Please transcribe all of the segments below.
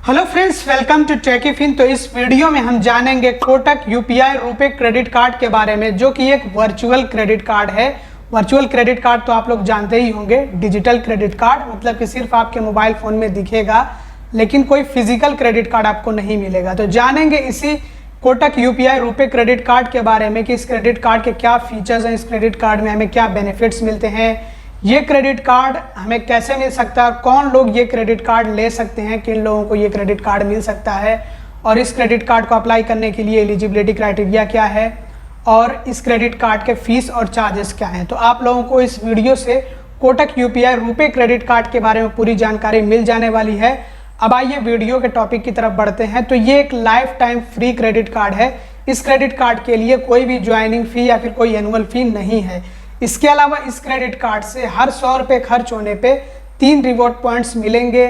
Hello friends, welcome to Techyfin. तो इस video में हम जानेंगे Kotak UPI RuPay credit card के बारे में, जो कि एक वर्चुअल क्रेडिट कार्ड है। वर्चुअल क्रेडिट कार्ड तो आप लोग जानते ही होंगे। डिजिटल क्रेडिट कार्ड मतलब कि सिर्फ आपके मोबाइल फ़ोन में दिखेगा, लेकिन कोई फिजिकल क्रेडिट कार्ड आपको नहीं मिलेगा। तो जानेंगे इसी Kotak UPI RuPay credit card के बारे में कि इस क्रेडिट कार्ड के क्या फीचर्स हैं, इस क्रेडिट कार्ड में हमें क्या बेनिफिट्स मिलते हैं, ये क्रेडिट कार्ड हमें कैसे मिल सकता है, कौन लोग ये क्रेडिट कार्ड ले सकते हैं, किन लोगों को ये क्रेडिट कार्ड मिल सकता है, और इस क्रेडिट कार्ड को अप्लाई करने के लिए एलिजिबिलिटी क्राइटेरिया क्या है, और इस क्रेडिट कार्ड के फीस और चार्जेस क्या हैं। तो आप लोगों को इस वीडियो से Kotak UPI RuPay credit card के बारे में पूरी जानकारी मिल जाने वाली है। अब आइए वीडियो के टॉपिक की तरफ बढ़ते हैं। तो ये एक life time free credit card है। इस क्रेडिट कार्ड के लिए कोई भी ज्वाइनिंग फ़ी या फिर कोई एनुअल फ़ी नहीं है। इसके अलावा इस क्रेडिट कार्ड से हर 100 रुपये खर्च होने पे 3 रिवॉर्ड पॉइंट्स मिलेंगे,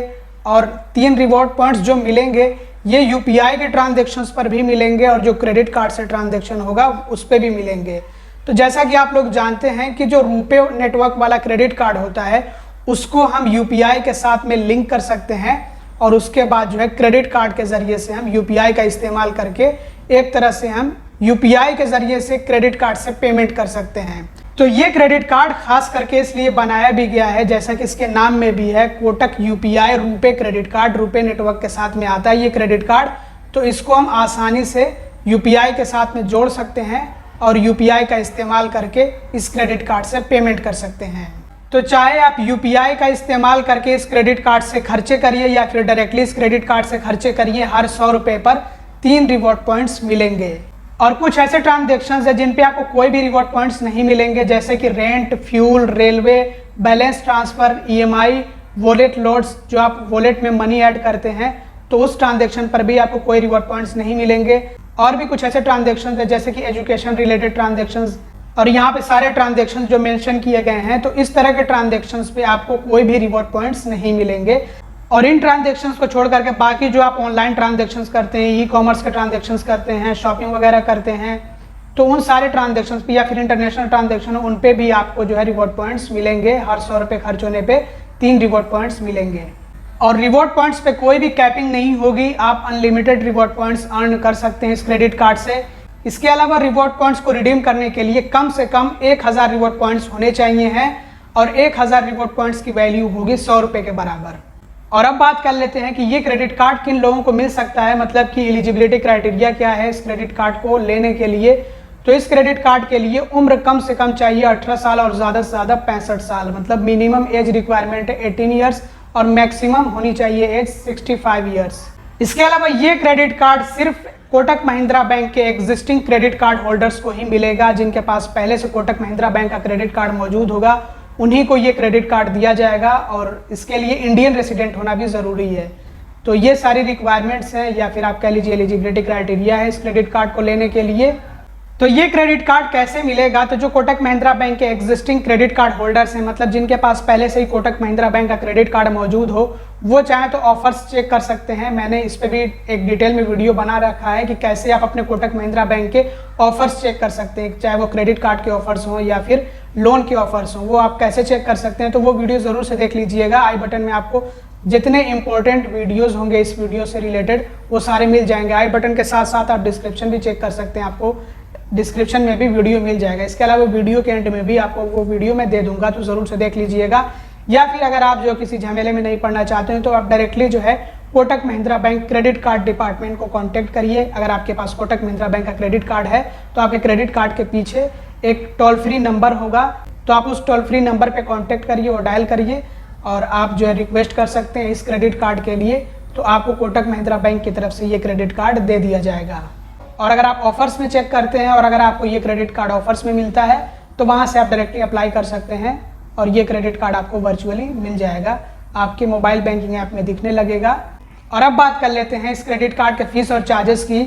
और 3 रिवॉर्ड पॉइंट्स जो मिलेंगे ये यूपीआई के ट्रांजेक्शन्स पर भी मिलेंगे और जो क्रेडिट कार्ड से ट्रांजेक्शन होगा उस पर भी मिलेंगे। तो जैसा कि आप लोग जानते हैं कि जो रुपे नेटवर्क वाला क्रेडिट कार्ड होता है उसको हम यूपीआई के साथ में लिंक कर सकते हैं, और उसके बाद जो है क्रेडिट कार्ड के ज़रिए से हम यूपीआई का इस्तेमाल करके एक तरह से हम यूपीआई के ज़रिए से क्रेडिट कार्ड से पेमेंट कर सकते हैं। तो ये क्रेडिट कार्ड खास करके इसलिए बनाया भी गया है, जैसा कि इसके नाम में भी है, Kotak UPI RuPay credit card. RuPay network के साथ में आता है ये क्रेडिट कार्ड, तो इसको हम आसानी से यूपीआई के साथ में जोड़ सकते हैं और यूपीआई का इस्तेमाल करके इस क्रेडिट कार्ड से पेमेंट कर सकते हैं। तो चाहे आप यूपीआई का इस्तेमाल करके इस क्रेडिट कार्ड से खर्चे करिए या फिर डायरेक्टली इस क्रेडिट कार्ड से खर्चे करिए, हर 100 रुपये पर 3 रिवॉर्ड पॉइंट्स मिलेंगे। और कुछ ऐसे ट्रांजेक्शन्स हैं जिन पे आपको कोई भी रिवॉर्ड पॉइंट्स नहीं मिलेंगे, जैसे कि rent, fuel, railway, balance transfer, EMI, wallet loads, जो आप वॉलेट में मनी ऐड करते हैं तो उस ट्रांजेक्शन पर भी आपको कोई रिवॉर्ड पॉइंट्स नहीं मिलेंगे। और भी कुछ ऐसे ट्रांजेक्शन्स हैं जैसे कि एजुकेशन रिलेटेड ट्रांजेक्शन्स, और यहाँ पे सारे ट्रांजेक्शन्स जो मेंशन किए गए हैं, तो इस तरह के ट्रांजेक्शन्स पे आपको कोई भी रिवॉर्ड पॉइंट्स नहीं मिलेंगे। और इन ट्रांजेक्शन्स को छोड़ करके बाकी जो आप ऑनलाइन ट्रांजेक्शन्स करते हैं, ई कॉमर्स के ट्रांजेक्शन्स करते हैं, शॉपिंग वगैरह करते हैं, तो उन सारे ट्रांजेक्शन्स पे या फिर इंटरनेशनल ट्रांजेक्शन उन पे भी आपको जो है रिवॉर्ड पॉइंट्स मिलेंगे। हर 100 रुपये खर्च होने पे 3 रिवॉर्ड पॉइंट्स मिलेंगे। और रिवॉर्ड पॉइंट्स पे कोई भी कैपिंग नहीं होगी, आप अनलिमिटेड रिवॉर्ड पॉइंट्स अर्न कर सकते हैं इस क्रेडिट कार्ड से। इसके अलावा रिवॉर्ड पॉइंट्स को रिडीम करने के लिए कम से कम 1000 रिवॉर्ड पॉइंट्स होने चाहिए हैं, और 1000 रिवॉर्ड पॉइंट्स की वैल्यू होगी 100 रुपये के बराबर। और अब बात कर लेते हैं कि ये क्रेडिट कार्ड किन लोगों को मिल सकता है, मतलब कि एलिजिबिलिटी क्राइटेरिया क्या है इस क्रेडिट कार्ड को लेने के लिए। तो इस क्रेडिट कार्ड के लिए उम्र कम से कम चाहिए 18 साल और ज़्यादा से ज़्यादा 65 साल, मतलब मिनिमम एज रिक्वायरमेंट है 18 ईयर्स और मैक्सिमम होनी चाहिए एज 65 ईयर्स। इसके अलावा ये क्रेडिट कार्ड सिर्फ कोटक महिंद्रा बैंक के एग्जिस्टिंग क्रेडिट कार्ड होल्डर्स को ही मिलेगा। जिनके पास पहले से कोटक महिंद्रा बैंक का क्रेडिट कार्ड मौजूद होगा उन्हीं को ये क्रेडिट कार्ड दिया जाएगा, और इसके लिए इंडियन रेसिडेंट होना भी ज़रूरी है। तो ये सारी रिक्वायरमेंट्स हैं या फिर आप कह लीजिए एलिजिबिलिटी क्राइटेरिया है इस क्रेडिट कार्ड को लेने के लिए। तो ये क्रेडिट कार्ड कैसे मिलेगा, तो जो कोटक महिंद्रा बैंक के एग्जिस्टिंग क्रेडिट कार्ड होल्डर्स हैं, मतलब जिनके पास पहले से ही कोटक महिंद्रा बैंक का क्रेडिट कार्ड मौजूद हो, वो चाहे तो ऑफर्स चेक कर सकते हैं। मैंने इस पर भी एक डिटेल में वीडियो बना रखा है कि कैसे आप अपने कोटक महिंद्रा बैंक के ऑफर्स चेक कर सकते हैं, चाहे वो क्रेडिट कार्ड के ऑफर्स हों या फिर लोन के ऑफर्स हों, वो आप कैसे चेक कर सकते हैं। तो वो वीडियो ज़रूर से देख लीजिएगा। आई बटन में आपको जितने इंपॉर्टेंट वीडियोस होंगे इस वीडियो से रिलेटेड वो सारे मिल जाएंगे। आई बटन के साथ साथ आप डिस्क्रिप्शन भी चेक कर सकते हैं, आपको डिस्क्रिप्शन में भी वीडियो मिल जाएगा। इसके अलावा वीडियो के एंड में भी आपको वो वीडियो मैं दे दूंगा, तो ज़रूर से देख लीजिएगा। या फिर अगर आप जो किसी झमेले में नहीं पड़ना चाहते हैं तो आप डायरेक्टली जो है Kotak Mahindra bank credit card department को कांटेक्ट करिए। अगर आपके पास कोटक महिंद्रा बैंक का क्रेडिट कार्ड है तो आपके क्रेडिट कार्ड के पीछे एक टोल फ्री नंबर होगा, तो आप उस टोल फ्री नंबर पर कॉन्टैक्ट करिए और डायल करिए, और आप जो है रिक्वेस्ट कर सकते हैं इस क्रेडिट कार्ड के लिए। तो आपको कोटक महिंद्रा बैंक की तरफ से ये क्रेडिट कार्ड दे दिया जाएगा। और अगर आप ऑफर्स में चेक करते हैं और अगर आपको ये क्रेडिट कार्ड ऑफर्स में मिलता है तो वहाँ से आप डायरेक्टली अप्लाई कर सकते हैं, और ये क्रेडिट कार्ड आपको वर्चुअली मिल जाएगा, आपके मोबाइल बैंकिंग ऐप में दिखने लगेगा। और अब बात कर लेते हैं इस क्रेडिट कार्ड के फीस और चार्जेस की।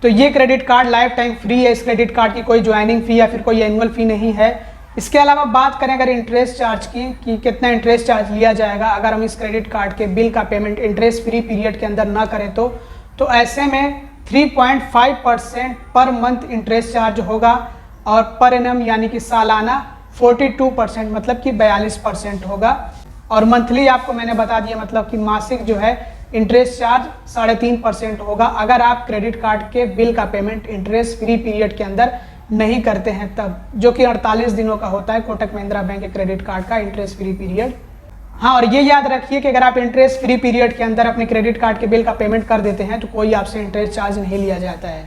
तो ये credit card life time free है। इस क्रेडिट कार्ड की कोई ज्वाइनिंग फ़ी या फिर कोई एनुअल फ़ी नहीं है। इसके अलावा बात करें अगर इंटरेस्ट चार्ज की कि कितना इंटरेस्ट चार्ज लिया जाएगा अगर हम इस क्रेडिट कार्ड के बिल का पेमेंट इंटरेस्ट फ्री पीरियड के अंदर ना करें, तो ऐसे में 3.5% पर मंथ इंटरेस्ट चार्ज होगा, और पर एनम यानी कि सालाना 42% मतलब कि 42% होगा। और मंथली आपको मैंने बता दिया, मतलब कि मासिक जो है इंटरेस्ट चार्ज 3.5% होगा अगर आप क्रेडिट कार्ड के बिल का पेमेंट इंटरेस्ट फ्री पीरियड के अंदर नहीं करते हैं तब, जो कि 48 दिनों का होता है कोटक महिंद्रा बैंक के क्रेडिट कार्ड का इंटरेस्ट फ्री पीरियड। हाँ, और ये याद रखिए कि अगर आप इंटरेस्ट फ्री पीरियड के अंदर अपने क्रेडिट कार्ड के बिल का पेमेंट कर देते हैं तो कोई आपसे इंटरेस्ट चार्ज नहीं लिया जाता है।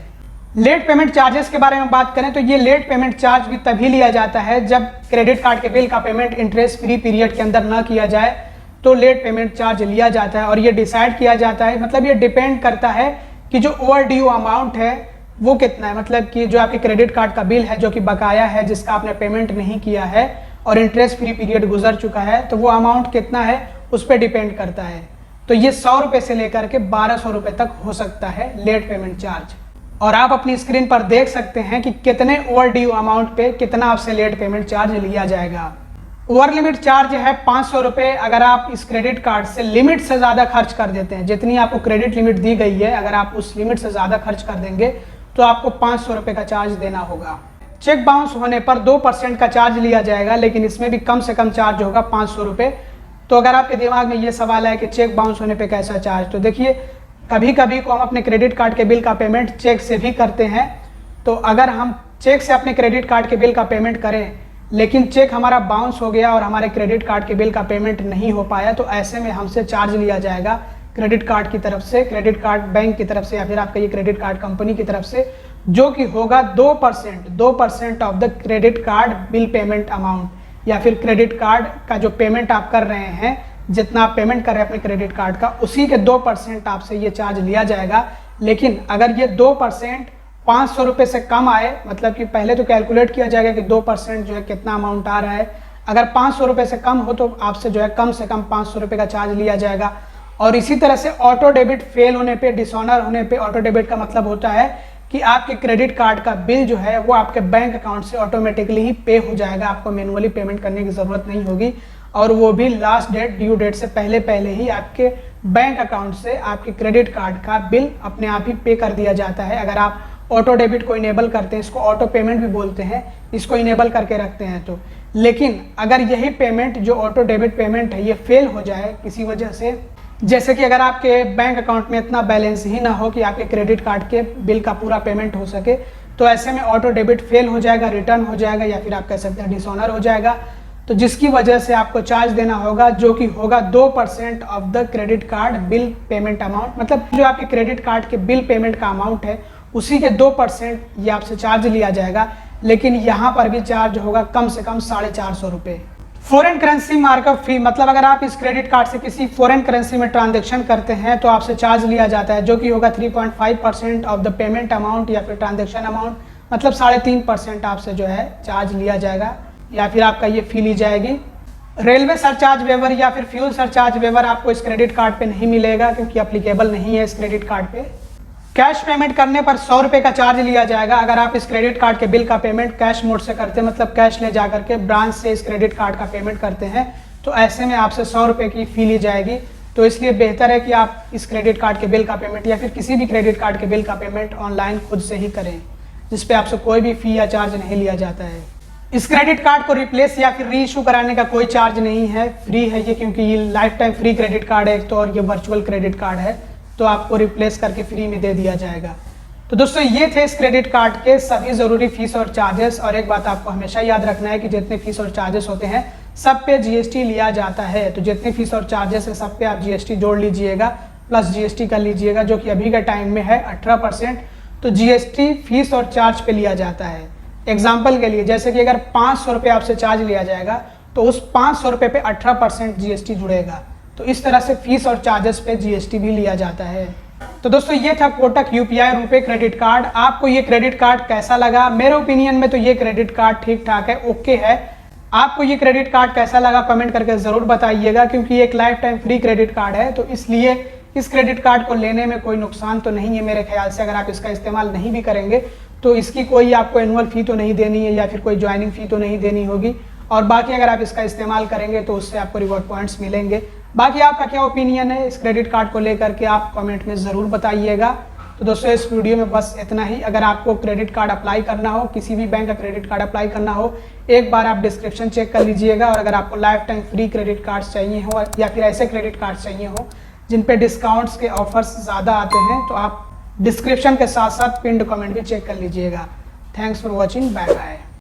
लेट पेमेंट चार्जेस के बारे में बात करें तो ये लेट पेमेंट चार्ज भी तभी लिया जाता है जब क्रेडिट कार्ड के बिल का पेमेंट इंटरेस्ट फ्री पीरियड के अंदर न किया जाए तो लेट पेमेंट चार्ज लिया जाता है। और ये डिसाइड किया जाता है, मतलब ये डिपेंड करता है कि जो ओवर ड्यू अमाउंट है वो कितना है, मतलब कि जो आपके क्रेडिट कार्ड का बिल है जो कि बकाया है, जिसका आपने पेमेंट नहीं किया है और इंटरेस्ट फ्री पीरियड गुजर चुका है, तो वो अमाउंट कितना है उस पर डिपेंड करता है। तो ये 100 रुपये से लेकर के 1200 रुपये तक हो सकता है लेट पेमेंट चार्ज। और आप अपनी स्क्रीन पर देख सकते हैं कि कितने ओवर ड्यू अमाउंट पे कितना आपसे लेट पेमेंट चार्ज लिया जाएगा। ओवर लिमिट चार्ज है 500 रुपये अगर आप इस क्रेडिट कार्ड से लिमिट से ज़्यादा खर्च कर देते हैं। जितनी आपको क्रेडिट लिमिट दी गई है अगर आप उस लिमिट से ज़्यादा खर्च कर देंगे तो आपको 500 रुपये का चार्ज देना होगा। चेक बाउंस होने पर 2% का चार्ज लिया जाएगा, लेकिन इसमें भी कम से कम चार्ज होगा 500 रुपये। तो अगर आपके दिमाग में ये सवाल है कि चेक बाउंस होने पे कैसा चार्ज, तो देखिए कभी कभी को हम अपने क्रेडिट कार्ड के बिल का पेमेंट चेक से भी करते हैं। तो अगर हम चेक से अपने क्रेडिट कार्ड के बिल का पेमेंट करें लेकिन चेक हमारा बाउंस हो गया और हमारे क्रेडिट कार्ड के बिल का पेमेंट नहीं हो पाया तो ऐसे में हमसे चार्ज लिया जाएगा क्रेडिट कार्ड की तरफ से, क्रेडिट कार्ड बैंक की तरफ से या फिर आपका ये क्रेडिट कार्ड कंपनी की तरफ से, जो कि होगा 2% of the credit card bill payment amount. या फिर क्रेडिट कार्ड का जो पेमेंट आप कर रहे हैं, जितना आप पेमेंट कर रहे हैं अपने क्रेडिट कार्ड का, उसी के 2% आपसे ये चार्ज लिया जाएगा। लेकिन अगर ये 2% 500 रुपये से कम आए, मतलब कि पहले तो कैलकुलेट किया जाएगा कि 2% जो है कितना अमाउंट आ रहा है, अगर 500 रुपये से कम हो तो आपसे जो है कम से कम 500 रुपये का चार्ज लिया जाएगा। और इसी तरह से ऑटो डेबिट फेल होने पे, डिसऑनर होने पे, ऑटो डेबिट का मतलब होता है कि आपके क्रेडिट कार्ड का बिल जो है वो आपके बैंक अकाउंट से ऑटोमेटिकली ही पे हो जाएगा, आपको मैनुअली पेमेंट करने की ज़रूरत नहीं होगी। और वो भी लास्ट डेट, ड्यू डेट से पहले पहले ही आपके बैंक अकाउंट से आपके क्रेडिट कार्ड का बिल अपने आप ही पे कर दिया जाता है। अगर आप ऑटो डेबिट को इनेबल करते हैं, इसको ऑटो पेमेंट भी बोलते हैं, इसको इनेबल करके रखते हैं तो। लेकिन अगर यही पेमेंट जो ऑटो डेबिट पेमेंट है ये फेल हो जाए किसी वजह से, जैसे कि अगर आपके बैंक अकाउंट में इतना बैलेंस ही ना हो कि आपके क्रेडिट कार्ड के बिल का पूरा पेमेंट हो सके, तो ऐसे में ऑटो डेबिट फेल हो जाएगा, रिटर्न हो जाएगा या फिर आप कह सकते हैं डिसऑनर हो जाएगा। तो जिसकी वजह से आपको चार्ज देना होगा जो कि होगा 2% of the credit card bill payment amount. मतलब जो आपके क्रेडिट कार्ड के बिल पेमेंट का अमाउंट है उसी के 2% ये आपसे चार्ज लिया जाएगा। लेकिन यहाँ पर भी चार्ज होगा कम से कम 450 रुपये। फॉरेन करेंसी मार्कअप फी, मतलब अगर आप इस क्रेडिट कार्ड से किसी फॉरेन करेंसी में ट्रांजैक्शन करते हैं तो आपसे चार्ज लिया जाता है जो कि होगा 3.5% ऑफ द पेमेंट अमाउंट या फिर ट्रांजैक्शन अमाउंट। मतलब 3.5% आपसे जो है चार्ज लिया जाएगा या फिर आपका ये फी ली जाएगी। रेलवे सरचार्ज वेवर या फिर फ्यूल सरचार्ज वेवर आपको इस क्रेडिट कार्ड पे नहीं मिलेगा क्योंकि अप्लीकेबल नहीं है इस क्रेडिट कार्ड पे। कैश पेमेंट करने पर 100 रुपये का चार्ज लिया जाएगा अगर आप इस क्रेडिट कार्ड के बिल का पेमेंट कैश मोड से करते हैं, मतलब कैश ले जाकर के ब्रांच से इस क्रेडिट कार्ड का पेमेंट करते हैं, तो ऐसे में आपसे 100 रुपये की फ़ी ली जाएगी। तो इसलिए बेहतर है कि आप इस क्रेडिट कार्ड के बिल का पेमेंट या फिर किसी भी क्रेडिट कार्ड के बिल का पेमेंट ऑनलाइन खुद से ही करें, जिस पे आपसे कोई भी फ़ी या चार्ज नहीं लिया जाता है। इस क्रेडिट कार्ड को रिप्लेस या फिर री इशू कराने का कोई चार्ज नहीं है, फ्री है ये, क्योंकि ये life time free credit card है एक तो, और ये वर्चुअल क्रेडिट कार्ड है तो आपको रिप्लेस करके फ्री में दे दिया जाएगा। तो दोस्तों ये थे इस क्रेडिट कार्ड के सभी ज़रूरी फीस और चार्जेस। और एक बात आपको हमेशा याद रखना है कि जितने फीस और चार्जेस होते हैं सब पे जीएसटी लिया जाता है। तो जितने फीस और चार्जेस है सब पे आप जीएसटी जोड़ लीजिएगा, प्लस जीएसटी कर लीजिएगा, जो कि अभी के टाइम में है 18%। तो जीएसटी फीस और चार्ज पे लिया जाता है। एग्जाम्पल के लिए जैसे कि अगर 500 रुपये आपसे चार्ज लिया जाएगा तो उस 500 रुपये पे 18% जीएसटी जुड़ेगा। तो इस तरह से फीस और चार्जेस पे जीएसटी भी लिया जाता है। तो दोस्तों ये था Kotak UPI RuPay credit card. आपको ये क्रेडिट कार्ड कैसा लगा? मेरे ओपिनियन में तो ये क्रेडिट कार्ड ठीक ठाक है, ओके है। आपको ये क्रेडिट कार्ड कैसा लगा कमेंट करके ज़रूर बताइएगा, क्योंकि एक life time free credit card है तो इसलिए इस क्रेडिट कार्ड को लेने में कोई नुकसान तो नहीं है मेरे ख्याल से। अगर आप इसका इस्तेमाल नहीं भी करेंगे तो इसकी कोई आपको एनुअल फ़ी तो नहीं देनी है या फिर कोई ज्वाइनिंग फ़ी तो नहीं देनी होगी। और बाकी अगर आप इसका इस्तेमाल करेंगे तो उससे आपको रिवॉर्ड पॉइंट्स मिलेंगे। बाकी आपका क्या ओपिनियन है इस क्रेडिट कार्ड को लेकर के आप कमेंट में ज़रूर बताइएगा। तो दोस्तों इस वीडियो में बस इतना ही। अगर आपको क्रेडिट कार्ड अप्लाई करना हो, किसी भी बैंक का क्रेडिट कार्ड अप्लाई करना हो, एक बार आप डिस्क्रिप्शन चेक कर लीजिएगा। और अगर आपको life time free credit cards चाहिए हो या फिर ऐसे क्रेडिट कार्ड चाहिए हो जिन पे डिस्काउंट्स के ऑफर्स ज़्यादा आते हैं, तो आप डिस्क्रिप्शन के साथ साथ पिंड कमेंट भी चेक कर लीजिएगा। Thanks for watching, bye bye.